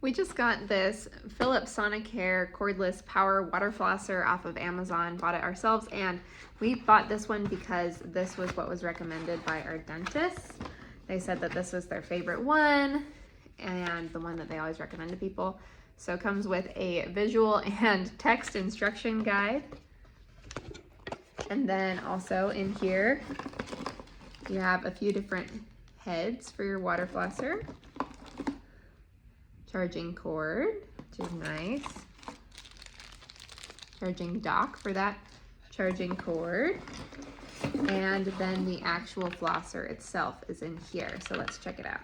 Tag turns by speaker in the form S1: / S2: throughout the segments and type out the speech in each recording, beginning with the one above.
S1: We just got this Philips Sonicare Cordless Power Water Flosser off of Amazon, bought it ourselves, and we bought this one because this was what was recommended by our dentist. They said that this was their favorite one and the one that they always recommend to people. So it comes with a visual and text instruction guide. And then also in here, you have a few different heads for your water flosser. Charging cord, which is nice. Charging dock for that charging cord. And then the actual flosser itself is in here. So let's check it out.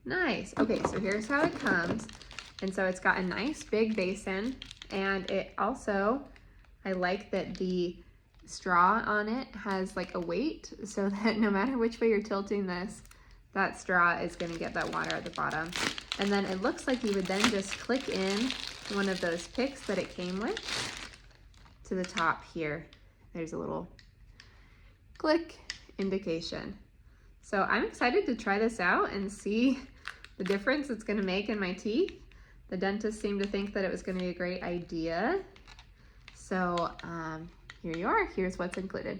S1: Nice. Okay, so here's how it comes. And so it's got a nice big basin, and it also, I like that the straw on it has like a weight, so that no matter which way you're tilting this, that straw is going to get that water at the bottom. And then it looks like you would then just click in one of those picks that it came with to the top here. There's a little click indication. So I'm excited to try this out and see the difference it's going to make in my teeth. The dentist seemed to think that it was going to be a great idea. So here you are. Here's what's included.